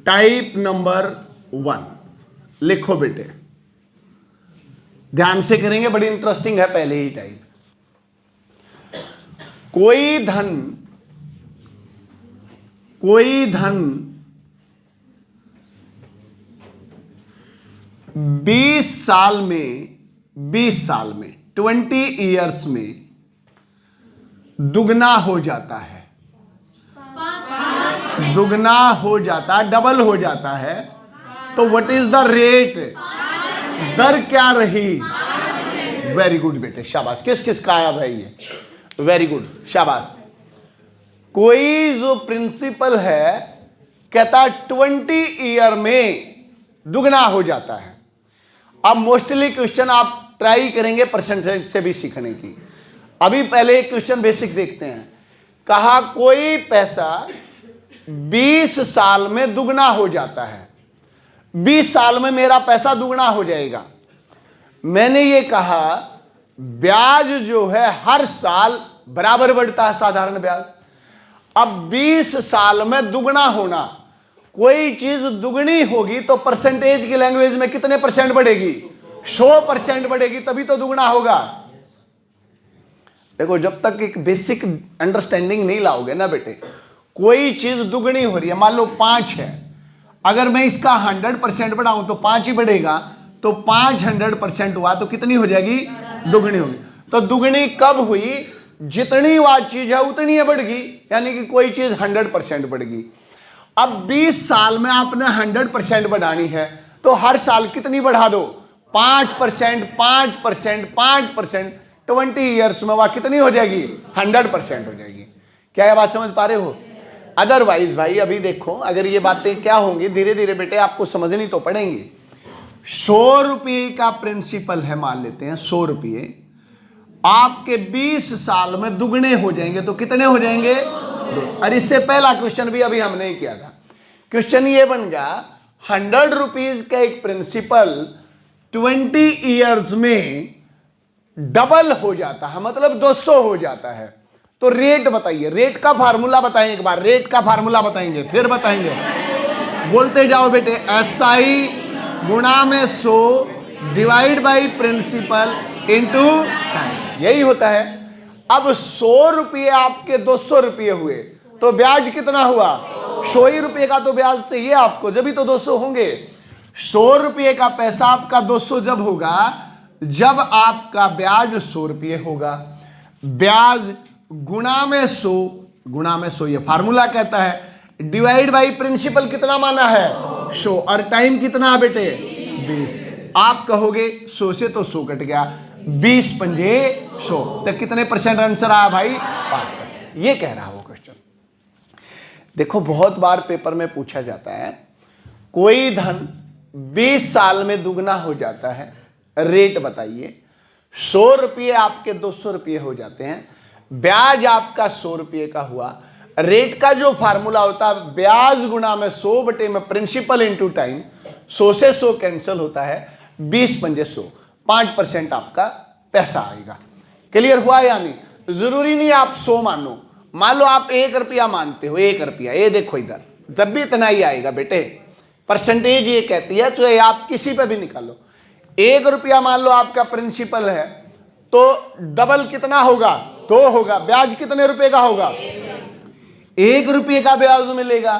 Type number 1 लिखो बेटे, ध्यान से करेंगे, बड़ी इंटरेस्टिंग है पहले ही टाइप। कोई धन 20 साल में 20 ईयर्स में दुगना हो जाता है, दुगना हो जाता है, डबल हो जाता है, तो व्हाट इज द रेट, दर क्या रही? वेरी गुड बेटे, शाबाश। किस किस का आया भाई ये? वेरी गुड, शाबाश। कोई जो प्रिंसिपल है कहता 20 ईयर में दुगना हो जाता है। अब मोस्टली क्वेश्चन आप ट्राई करेंगे परसेंटेज से भी सीखने की। अभी पहले एक क्वेश्चन बेसिक देखते हैं। कहा कोई पैसा 20 साल में दुगना हो जाता है, 20 साल में मेरा पैसा दुगना हो जाएगा। मैंने ये कहा ब्याज जो है हर साल बराबर बढ़ता है, साधारण ब्याज। अब 20 साल में दुगना होना, कोई चीज दुगनी होगी तो परसेंटेज की लैंग्वेज में कितने परसेंट बढ़ेगी? 100% बढ़ेगी, तभी तो दुगना होगा। देखो, जब तक एक बेसिक अंडरस्टैंडिंग नहीं लाओगे ना बेटे, कोई चीज दुगनी हो रही है, मान लो 5 है, अगर मैं इसका 100% बढ़ाऊं तो 5 ही बढ़ेगा, तो 500% हुआ तो कितनी हो जाएगी? दुगनी होगी। तो दुगनी कब हुई? जितनी वह चीज है उतनी बढ़ गई, यानी कि कोई चीज 100% बढ़ गई। अब 20 साल में आपने 100% बढ़ानी है, तो हर साल कितनी बढ़ा दो? 5%, 5%, 5%। 20 ईयर्स में वह कितनी हो जाएगी? 100% हो जाएगी। क्या ये बात समझ पा रहे हो? अदरवाइज भाई अभी देखो, अगर ये बातें क्या होंगी, धीरे धीरे बेटे आपको समझनी तो पड़ेंगी। 100 रुपये का प्रिंसिपल है, मान लेते हैं 100 रुपये, आपके 20 साल में दुगने हो जाएंगे, तो कितने हो जाएंगे? और इससे पहला क्वेश्चन भी अभी हमने ही किया था। क्वेश्चन ये बन गया 100 रुपीज का एक प्रिंसिपल 20 ईयर्स में डबल हो जाता है, मतलब 200 हो जाता है, तो रेट बताइए। रेट का फार्मूला बताएं एक बार, रेट का फार्मूला बताएंगे, फिर बताएंगे, बोलते जाओ बेटे। SI गुणा में 100 divide by principal into time, यही होता है। अब 100 रुपये आपके 200 रुपये हुए, तो ब्याज कितना हुआ? 100 ही रुपये का तो ब्याज चाहिए आपको, जब भी तो 200 होंगे। 100 रुपये का पैसा आपका 200 जब होगा, जब आपका ब्याज 100 रुपये होगा। ब्याज गुणा में 100 ये फार्मूला कहता है, डिवाइड बाई प्रिंसिपल कितना माना है? 100, और टाइम कितना है बेटे? 20। आप कहोगे 100 से तो 100 कट गया, 20 पंजे 100, तो कितने परसेंट आंसर आया भाई? 5%। ये कह रहा हो क्वेश्चन। देखो, बहुत बार पेपर में पूछा जाता है, कोई धन 20 साल में दुगना हो जाता है, रेट बताइए। 100 रुपये आपके 200 रुपये हो जाते हैं, ब्याज आपका 100 रुपये का हुआ। रेट का जो फार्मूला होता है ब्याज गुणा में 100 बटे में प्रिंसिपल इंटू टाइम। 100 से 100 कैंसिल होता है, 20 पंजे 100, 5% आपका पैसा आएगा। क्लियर हुआ या नहीं? जरूरी नहीं आप 100 मानो, मान लो आप 1 रुपया मानते हो, 1 रुपया, ये देखो इधर, जब भी इतना ही आएगा बेटे। परसेंटेज ये कहती है, चाहे आप किसी पे भी निकालो। 1 रुपया मान लो आपका प्रिंसिपल है, तो डबल कितना होगा? 2 होगा। ब्याज कितने रुपए का होगा? 1 रुपये का ब्याज मिलेगा।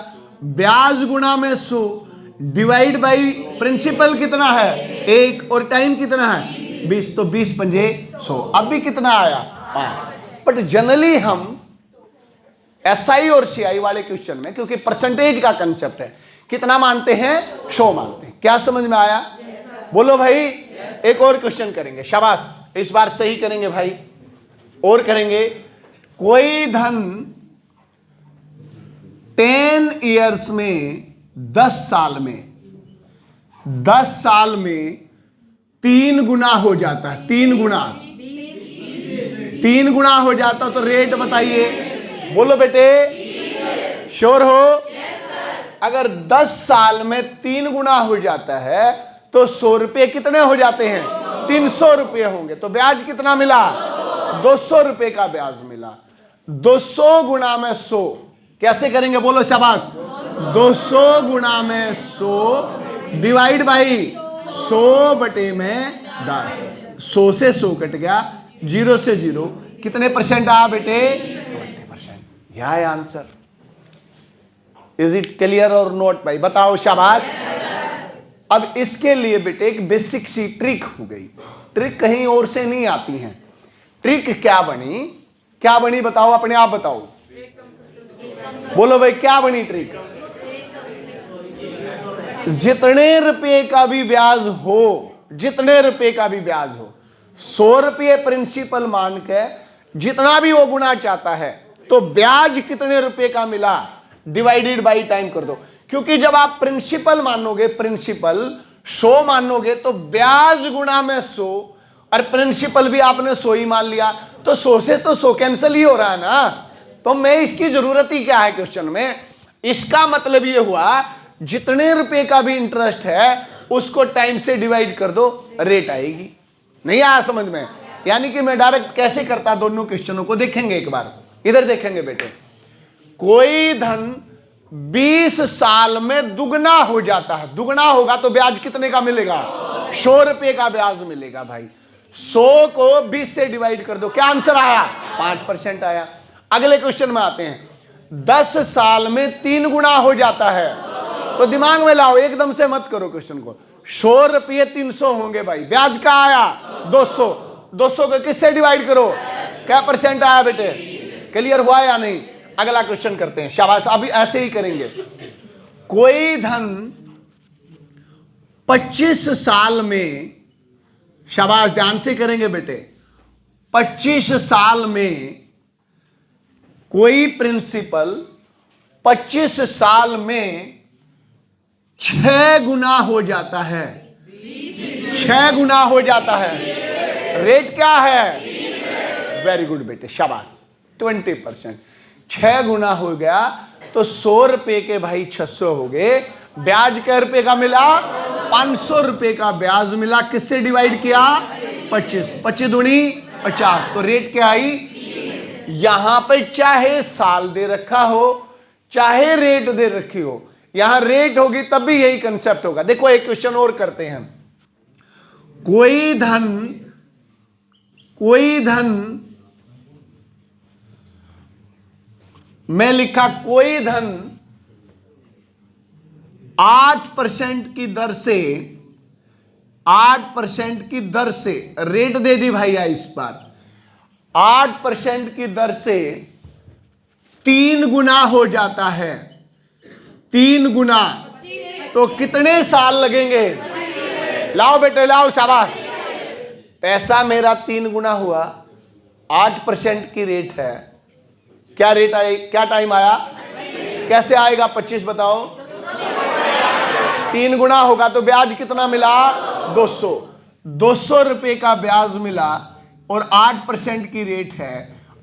ब्याज गुणा में 100 डिवाइड बाई प्रिंसिपल कितना है? 1, और टाइम कितना है? 20, तो 20 पंजे 100। अब भी कितना आया? 5। बट जनरली हम SI और CI वाले क्वेश्चन में, क्योंकि परसेंटेज का कंसेप्ट है, कितना मानते हैं? 100 मानते हैं। क्या समझ में आया? बोलो भाई। एक और क्वेश्चन करेंगे, शाबाश, इस बार सही करेंगे भाई, और करेंगे। कोई धन 10 ईयर्स में 10 साल में 3 गुना हो जाता है, 3 गुना हो जाता, तो रेट बताइए। बोलो बेटे, श्योर हो? अगर 10 साल में 3 गुना हो जाता है, तो 100 रुपये कितने हो जाते हैं? 300 रुपये होंगे। तो ब्याज कितना मिला? 200 रुपये का ब्याज मिला। 200 गुणा में 100 कैसे करेंगे? बोलो शाबाश। 200 गुणा में 100 डिवाइड बाई 100 बटे में 10। 100 से 100 कट गया, 0 से 0, कितने परसेंट आया बेटे? 20%। यह है आंसर। इज इट क्लियर और नोट भाई? बताओ, शाबाश। अब इसके लिए बेटे एक बेसिक सी ट्रिक हो गई। ट्रिक कहीं और से नहीं आती है। ट्रिक क्या बनी? क्या बनी बताओ, अपने आप बताओ, बोलो भाई क्या बनी ट्रिक? जितने रुपए का भी ब्याज हो, जितने रुपए का भी ब्याज हो, 100 रुपये प्रिंसिपल मान के जितना भी वो गुना चाहता है, तो ब्याज कितने रुपए का मिला डिवाइडेड बाई टाइम कर दो। क्योंकि जब आप प्रिंसिपल मानोगे, प्रिंसिपल 100 मानोगे, तो ब्याज गुणा में 100, और प्रिंसिपल भी आपने 100 ही मान लिया, तो 100 से तो 100 कैंसिल ही हो रहा है ना। तो मैं इसकी जरूरत ही क्या है क्वेश्चन में? इसका मतलब ये हुआ जितने रुपए का भी इंटरेस्ट है उसको टाइम से डिवाइड कर दो, रेट आएगी। नहीं आया समझ में? यानी कि मैं डायरेक्ट कैसे करता, दोनों क्वेश्चनों को देखेंगे एक बार। इधर देखेंगे बेटे, कोई धन 20 साल में दुगना हो जाता है। दुगना होगा तो ब्याज कितने का मिलेगा? 100 रुपए का ब्याज मिलेगा भाई। 100 को 20 से डिवाइड कर दो, क्या आंसर आया? 5% आया। अगले क्वेश्चन में आते हैं, 10 साल में 3 गुना हो जाता है। तो दिमाग में लाओ, एकदम से मत करो क्वेश्चन को। 100 रुपये 300 होंगे भाई, ब्याज का आया 200। 200 को किससे डिवाइड करो, क्या परसेंट आया बेटे? क्लियर हुआ या नहीं? अगला क्वेश्चन करते हैं, शाबाश। अभी ऐसे ही करेंगे। कोई धन 25 साल में, शाबाश ध्यान से करेंगे बेटे, 25 साल में कोई प्रिंसिपल 25 साल में 6 गुना हो जाता है। 6 गुना हो जाता है। रेट क्या है? वेरी गुड बेटे, शाबाश, 20%। 6 गुना हो गया तो 100 रुपए के भाई 600 हो गए। ब्याज कै रुपए का मिला? 500 रुपए का ब्याज मिला। किससे डिवाइड किया? 25। 25 दूनी 50, तो रेट क्या आई? यहां पे चाहे साल दे रखा हो, चाहे रेट दे रखी हो, यहां रेट होगी तब भी यही कंसेप्ट होगा। देखो एक क्वेश्चन और करते हैं। कोई धन मैं लिखा, कोई धन 8% की दर से, 8% की दर से, रेट दे दी भैया इस बार, 8% की दर से 3 गुना हो जाता है। 3 गुना तो कितने साल लगेंगे? लाओ बेटे लाओ, शाबाश। पैसा मेरा 3 गुना हुआ, 8% की रेट है। क्या रेट आए, क्या टाइम आया? कैसे आएगा 25 बताओ? 3 गुना होगा तो ब्याज कितना मिला? 200। 200 रुपए का ब्याज मिला और 8% की रेट है।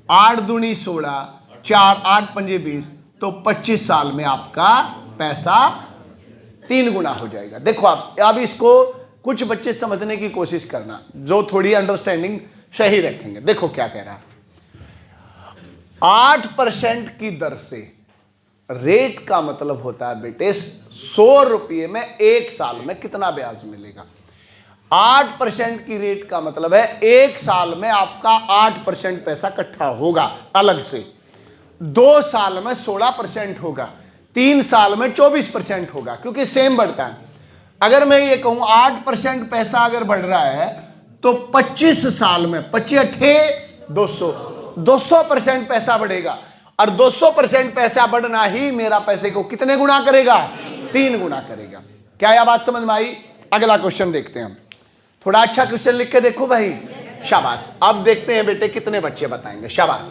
8 दूनी 16, 4 8 पंजे 20, तो 25 साल में आपका पैसा 3 गुना हो जाएगा। देखो आप अब इसको कुछ बच्चे समझने की कोशिश करना जो थोड़ी अंडरस्टैंडिंग सही रखेंगे। देखो क्या कह रहा है, 8% की दर से, रेट का मतलब होता है बेटे 100 रुपये में 1 साल में कितना ब्याज मिलेगा। 8% की रेट का मतलब है 1 साल में आपका 8% पैसा इकट्ठा होगा अलग से। 2 साल में 16% होगा, 3 साल में 24% होगा, क्योंकि सेम बढ़ता है। अगर मैं ये कहूं 8% पैसा अगर बढ़ रहा है तो 25 साल में 25 200 200% पैसा बढ़ेगा, और 200% पैसा बढ़ना ही मेरा पैसे को कितने गुना करेगा? 3 गुना करेगा। क्या यह बात समझ में आई? अगला क्वेश्चन देखते हैं हम। थोड़ा अच्छा क्वेश्चन लिख के देखो भाई, शाबाश। अब देखते हैं बेटे कितने बच्चे बताएंगे, शाबाश,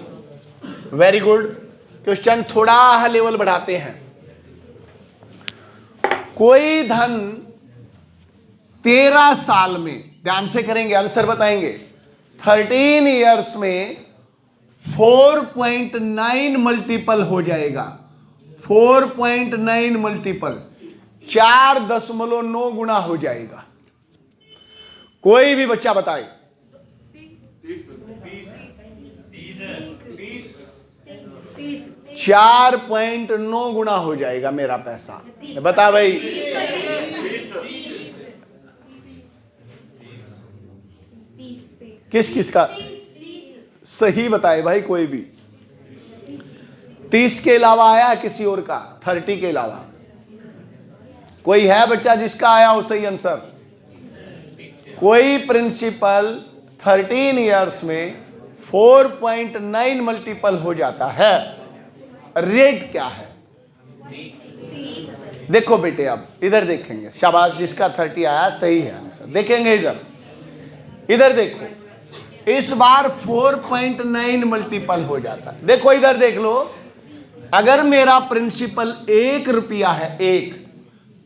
वेरी गुड। क्वेश्चन थोड़ा लेवल बढ़ाते हैं। कोई धन 13 साल में, ध्यान से करेंगे, आंसर बताएंगे, 13 इयर्स में 4.9 मल्टीपल हो जाएगा। 4.9 मल्टीपल 4.9 गुना हो जाएगा। कोई भी बच्चा बताए। 30 4.9 गुना हो जाएगा मेरा पैसा। बता भाई, किस किस का सही बताए भाई, कोई भी। 30 के अलावा आया किसी और का? 30 के अलावा कोई है बच्चा जिसका आया हो सही आंसर? कोई प्रिंसिपल 13 इयर्स में 4.9 मल्टीपल हो जाता है, रेट क्या है? देखो बेटे, अब इधर देखेंगे। शाबाश, जिसका 30 आया सही है आंसर। देखेंगे इधर, इधर देखो, इस बार 4.9 मल्टीपल हो जाता है। देखो इधर देख लो, अगर मेरा प्रिंसिपल 1 रुपया है, 1,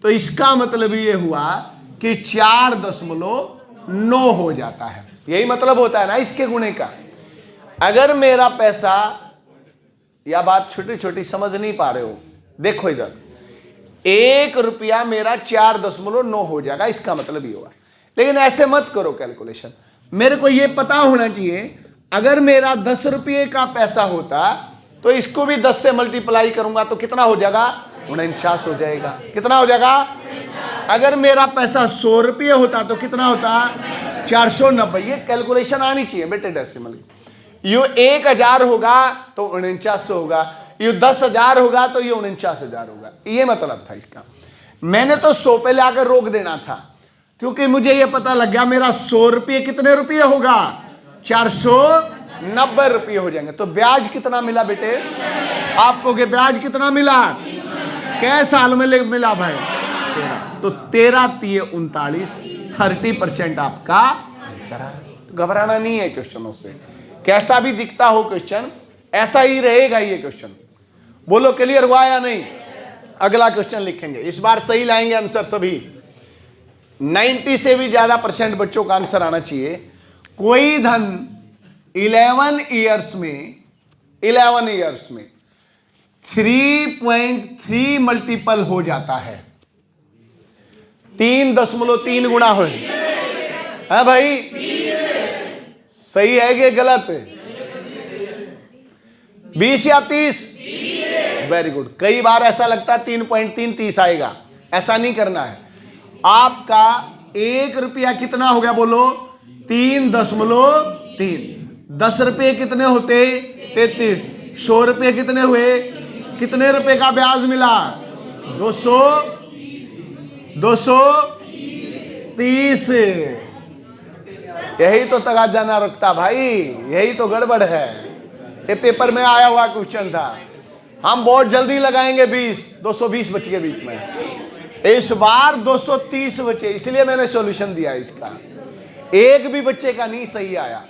तो इसका मतलब ये हुआ कि 4.9 हो जाता है। यही मतलब होता है ना इसके गुणे का। अगर मेरा पैसा, या बात छोटी छोटी समझ नहीं पा रहे हो, देखो इधर 1 रुपया मेरा 4.9 हो जाएगा, इसका मतलब ये हुआ। लेकिन ऐसे मत करो कैलकुलेशन, मेरे को ये पता होना चाहिए अगर मेरा 10 रुपये का पैसा होता तो इसको भी 10 से मल्टीप्लाई करूंगा तो कितना हो जाएगा? 49 हो जाएगा। कितना हो जाएगा? अगर मेरा पैसा 100 रुपये होता तो कितना होता? 490। ये कैलकुलेशन आनी चाहिए बेटे डेसिमल की। यू 1000 होगा तो 49 होगा, यू 10,000 होगा तो ये 49,000 होगा। ये मतलब था इसका। मैंने तो 100 पे लाकर रोक देना था, क्योंकि मुझे ये पता लग गया मेरा 100 रुपये कितने रुपये होगा? 490 रुपये हो जाएंगे। तो ब्याज कितना मिला बेटे आपको? के ब्याज कितना मिला? कै साल में मिला भाई? 13। तो 13 3 39, 30% आपका आंसर है। तो घबराना नहीं है क्वेश्चनों से, कैसा भी दिखता हो क्वेश्चन ऐसा ही रहेगा ये क्वेश्चन। बोलो क्लियर हुआ या नहीं? अगला क्वेश्चन लिखेंगे, इस बार सही लाएंगे आंसर सभी। 90 से भी ज्यादा % बच्चों का आंसर आना चाहिए। कोई धन 11 इयर्स में 3.3 मल्टीपल हो जाता है। 3.3 गुना हो है भाई? सही है कि गलत? 20 या 30? Very good. कई बार ऐसा लगता है 3.3 30 आएगा, ऐसा नहीं करना है। आपका 1 रुपया कितना हो गया बोलो? 3.3। 10 रुपये कितने होते? 33। 100 रुपये कितने हुए? कितने रुपए का ब्याज मिला? 230। यही तो तगाजा ना रखता भाई, यही तो गड़बड़ है। ये पेपर में आया हुआ क्वेश्चन था। हम बहुत जल्दी लगाएंगे 20, 220 बच के बीच में। इस बार 230 बचे, इसलिए मैंने सॉल्यूशन दिया इसका। एक भी बच्चे का नहीं सही आया।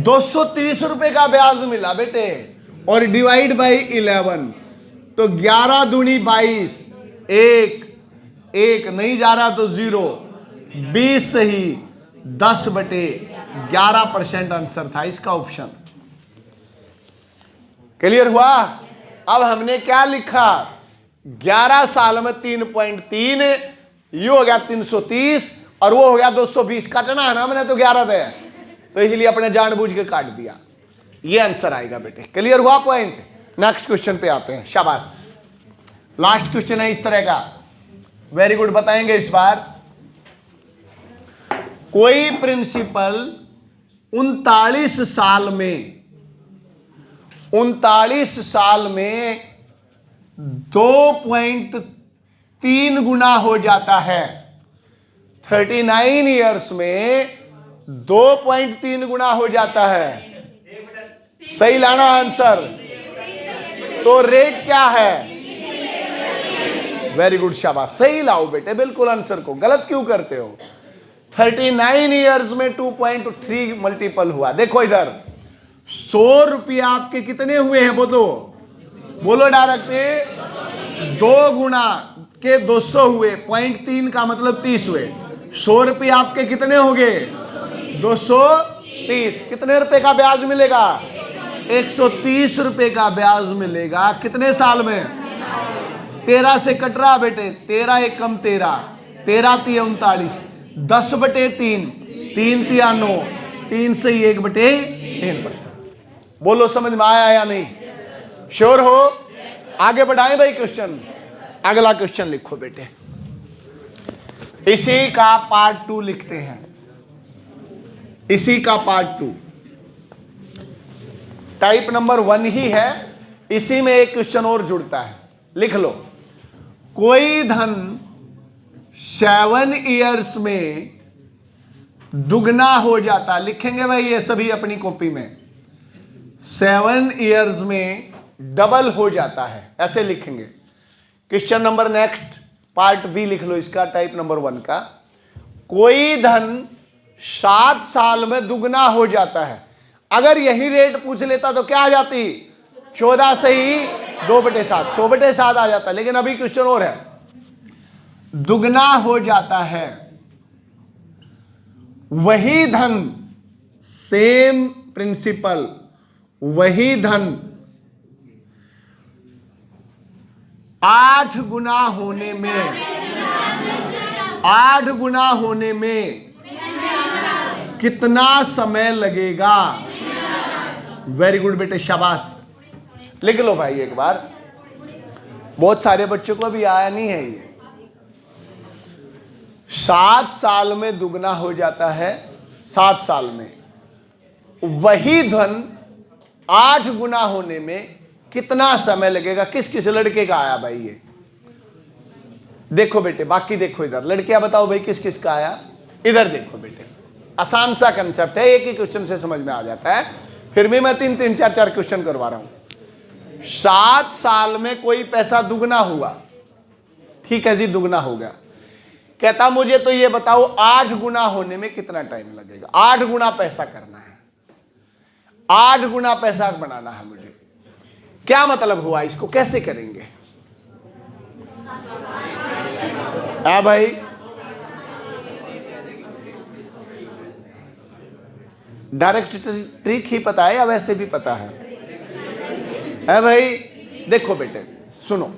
230 रुपए का ब्याज मिला बेटे, और डिवाइड बाई 11, तो 11 दूनी 22, 1 नहीं जा रहा तो 0, 20 सही, 10/11% आंसर था इसका ऑप्शन। क्लियर हुआ? अब हमने क्या लिखा? 11 साल में 3.3, यू हो गया 330 और वो हो गया 220। काटना है ना, मैंने तो 11 दिया, तो इसलिए अपने जानबूझ के काट दिया। ये आंसर आएगा बेटे। क्लियर हुआ पॉइंट? नेक्स्ट क्वेश्चन पे आते हैं। शाबाश, लास्ट क्वेश्चन है इस तरह का। वेरी गुड, बताएंगे इस बार। कोई प्रिंसिपल 39 साल में 2.3 गुना हो जाता है। 39 इयर्स में 2.3 गुना हो जाता है। सही लाना आंसर। तो रेट क्या है? वेरी गुड, शाबाश, सही लाओ बेटे बिल्कुल आंसर को। गलत क्यों करते हो? 39 इयर्स में 2.3 मल्टीपल हुआ। देखो इधर 100 रुपया आपके कितने हुए हैं? बोलो डायरेक्ट। 2 गुना के 200 हुए, 0.3 का मतलब 30 हुए। 100 रुपये आपके कितने हो गए? 230। कितने रुपए का ब्याज मिलेगा? 130 रुपए का ब्याज मिलेगा। कितने साल में? 13 से कट रहा बेटे, 13 1 कम 13, 13 3 39, 10/3, 3 3 9, 3 से 1/3%। बोलो समझ में आया या नहीं? श्योर हो? आगे बढ़ाएं भाई क्वेश्चन। अगला क्वेश्चन लिखो बेटे, इसी का पार्ट 2 लिखते हैं, इसी का पार्ट 2 टाइप नंबर 1 ही है, इसी में एक क्वेश्चन और जुड़ता है। लिख लो, कोई धन 7 ईयर्स में दुगना हो जाता, लिखेंगे भाई ये सभी अपनी कॉपी में, 7 ईयर्स में डबल हो जाता है, ऐसे लिखेंगे। Question number next part B लिख लो इसका, टाइप नंबर 1 का, कोई धन 7 साल में दुगना हो जाता है। अगर यही रेट पूछ लेता तो क्या आ जाती, 14 से ही 2/7, 100/7 आ जाता। लेकिन अभी क्वेश्चन और है, दुगना हो जाता है वही धन, सेम प्रिंसिपल, वही धन 8 गुना होने में, 8 गुना होने में कितना समय लगेगा? वेरी गुड बेटे, शाबाश। लिख लो भाई एक बार, बहुत सारे बच्चों को भी आया नहीं है ये। 7 साल में दुगना हो जाता है, 7 साल में वही धन 8 गुना होने में कितना समय लगेगा? किस किस लड़के का आया भाई ये? देखो बेटे, बाकी देखो इधर, लड़कियां बताओ भाई किस किस का आया? इधर देखो बेटे, आसान सा कंसेप्ट है, एक ही क्वेश्चन से समझ में आ जाता है, फिर भी मैं 3-3, 4-4 क्वेश्चन करवा रहा हूं। 7 साल में कोई पैसा दुगना हुआ, ठीक है जी, दुगना हो गया। कहता मुझे तो ये बताओ 8 गुना होने में कितना टाइम लगेगा? 8 गुना पैसा करना है, 8 गुना पैसा बनाना है मुझे। क्या मतलब हुआ, इसको कैसे करेंगे? हाँ भाई, डायरेक्ट ट्रिक ही पता है या वैसे भी पता है भाई? देखो बेटे सुनो,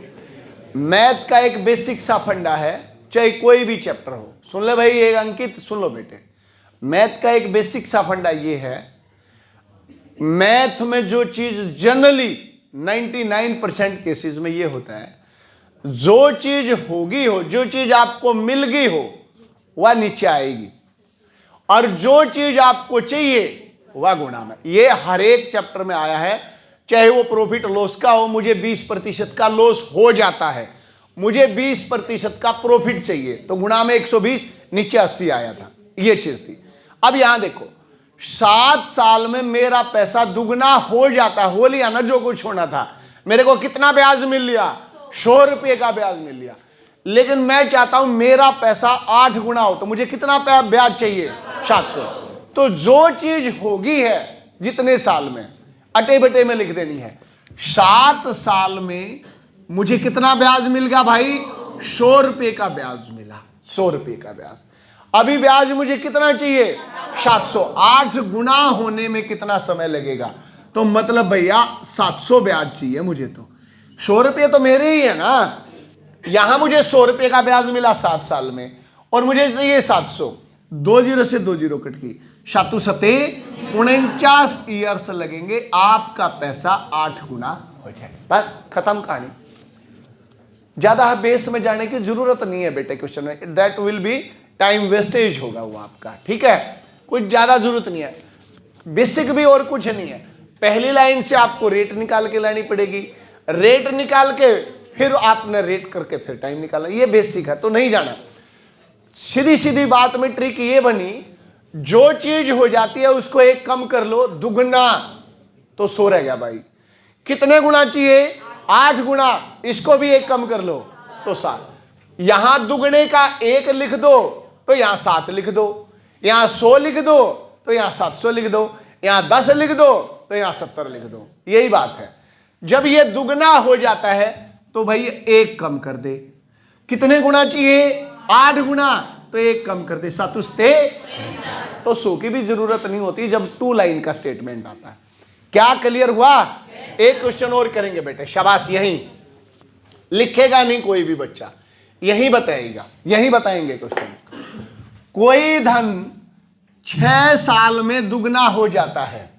मैथ का एक बेसिक सा फंडा है, चाहे कोई भी चैप्टर हो। सुन ले भाई, एक अंकित सुन लो बेटे, मैथ का एक बेसिक सा फंडा ये है, मैथ में जो चीज जनरली 99% केसेस में ये होता है, जो चीज होगी हो, जो चीज आपको मिल गई हो वह नीचे आएगी, और जो चीज आपको चाहिए वह गुणा में। ये हर एक चैप्टर में आया है, चाहे वो प्रॉफिट लॉस का हो, मुझे 20% का लॉस हो जाता है, मुझे 20% का प्रॉफिट चाहिए, तो गुणा में 120, नीचे 80 आया था, ये चीज थी। अब यहां देखो, 7 साल में मेरा पैसा दुगना हो जाता, हो लिया ना जो कुछ होना था, मेरे को कितना ब्याज मिल लिया? 100 रुपये का ब्याज मिल लिया। लेकिन मैं चाहता हूं मेरा पैसा 8 गुना हो, तो मुझे कितना ब्याज चाहिए? 700। तो जो चीज होगी है जितने साल में, अटे बटे में लिख देनी है। 7 साल में मुझे कितना ब्याज मिल गया भाई? 100 रुपये का ब्याज मिला, 100 रुपये का ब्याज। अभी ब्याज मुझे कितना चाहिए? 700। 8 गुना होने में कितना समय लगेगा? तो मतलब भैया 700 ब्याज चाहिए मुझे, तो 100 रुपये तो मेरे ही है ना। यहां मुझे 100 रुपये का ब्याज मिला 7 साल में, और मुझे चाहिए 700। 2 जीरो से 2 जीरो कट गई, 7 सते 49 ईयर्स लगेंगे, आपका पैसा 8 गुना हो जाएगा। बस खत्म कहानी, ज्यादा बेस में जाने की जरूरत नहीं है बेटे क्वेश्चन में, that will be time wastage होगा वो आपका, ठीक है? कुछ ज्यादा जरूरत नहीं है, बेसिक भी और कुछ नहीं है। पहली लाइन से आपको रेट निकाल के लानी पड़ेगी, रेट निकाल के फिर आपने रेट करके फिर टाइम निकालना, ये बेसिक है, तो नहीं जाना। सीधी सीधी बात में ट्रिक ये बनी, जो चीज हो जाती है उसको एक कम कर लो, दुगना, तो 100 रह गया भाई। कितने गुना चाहिए? 8 गुना, इसको भी एक कम कर लो तो 7। यहां दुगने का 1 लिख दो तो यहां 7 लिख दो, यहां 100 लिख दो तो यहां 700 लिख दो, यहां 10 लिख दो तो यहां 70 लिख दो। यही बात है, जब ये दुगना हो जाता है तो भाई 1 कम कर दे। कितने गुना चाहिए? 8 गुना, तो 1 कम कर दे, 7 उसते, तो 100 की भी जरूरत नहीं होती जब 2 लाइन का स्टेटमेंट आता है। क्या क्लियर हुआ? एक क्वेश्चन और करेंगे बेटे, शाबाश। यही लिखेगा नहीं कोई भी बच्चा, यही बताएगा, यही बताएंगे क्वेश्चन। कोई धन 6 साल में दुगना हो जाता है,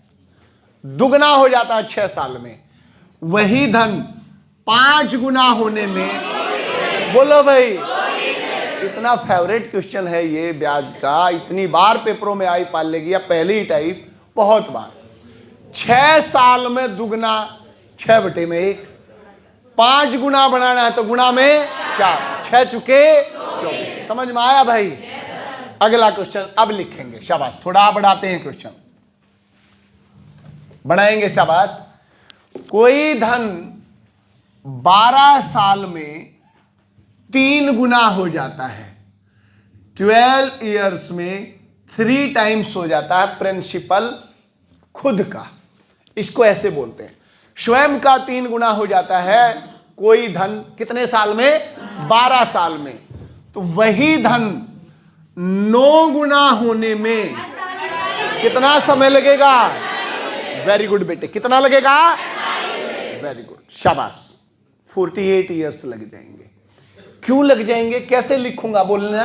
दुगना हो जाता है 6 साल में, वही धन 5 गुना होने में, बोलो भाई, इतना फेवरेट क्वेश्चन है ये ब्याज का, इतनी बार पेपरों में आई पाल लेगी, या पहली टाइप बहुत बार। 6 साल में दुगना 6/1, 5 गुना बनाना है तो गुना में 4, 6 चुके 24। समझ में आया भाई? अगला क्वेश्चन अब लिखेंगे, शाबाश, थोड़ा बढ़ाते हैं क्वेश्चन, बनाएंगे, शाबाश। कोई धन 12 साल में 3 गुना हो जाता है, 12 ईयर्स में 3 टाइम्स हो जाता है प्रिंसिपल खुद का, इसको ऐसे बोलते हैं। स्वयं का 3 गुना हो जाता है कोई धन कितने साल में? 12 साल में। तो वही धन 9 गुना होने में कितना समय लगेगा? वेरी गुड बेटे, कितना लगेगा? वेरी गुड, शाबाश, 48 ईयर्स लग जाएंगे। क्यों लग जाएंगे, कैसे लिखूंगा बोलना?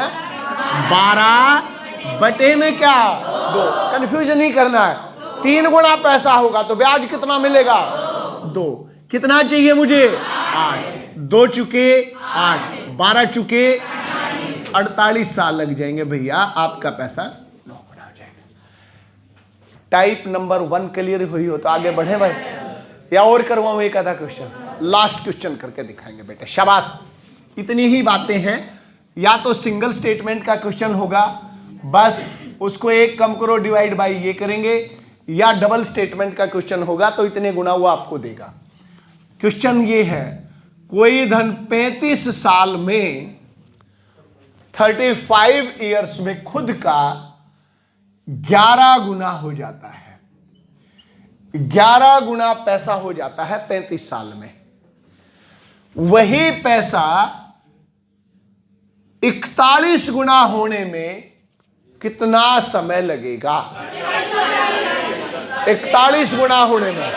12 बटे में क्या? 2, कंफ्यूजन नहीं करना है। 3 गुना पैसा होगा तो ब्याज कितना मिलेगा? 2। कितना चाहिए मुझे? 8। 2 चुके 8, 12 चुके 48 साल लग जाएंगे भैया, आपका पैसा 9 गुना हो जाएगा। टाइप नंबर 1 क्लियर हुई हो तो आगे बढ़े भाई, या और करवाऊं एक आधा क्वेश्चन? लास्ट क्वेश्चन करके दिखाएंगे बेटे, शाबाश। इतनी ही बातें हैं, या तो सिंगल स्टेटमेंट का क्वेश्चन होगा, बस उसको 1 कम करो डिवाइड बाय ये करेंगे, या डबल स्टेटमेंट का क्वेश्चन होगा तो इतने गुना वो आपको देगा। क्वेश्चन ये है, कोई धन 35 साल में 35 ईयर्स में खुद का 11 गुना हो जाता है, 11 गुना पैसा हो जाता है 35 साल में। वही पैसा 41 गुना होने में कितना समय लगेगा? 41 गुना होने में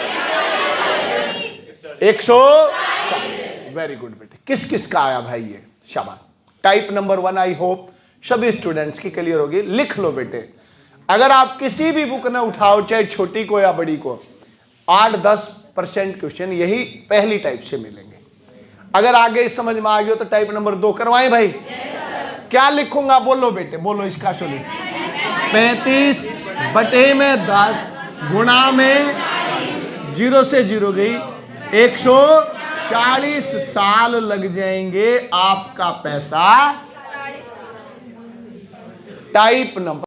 140। वेरी गुड बेटे, किस किस का आया भाई ये? शाबाश। टाइप नंबर 1 आई होप सभी स्टूडेंट्स की क्लियर होगी। लिख लो बेटे, अगर आप किसी भी बुक में उठाओ, चाहे छोटी को या बड़ी को, 8-10% क्वेश्चन यही पहली टाइप से मिलेंगे। अगर आगे समझ में आ गया तो टाइप नंबर 2 करवाएं भाई। क्या लिखूंगा बोलो बेटे, बोलो इसका सोल्यूशन। 35 बटे में 10 गुणा में 0 से 0 गई, 140 साल लग जाएंगे आपका पैसा। Type number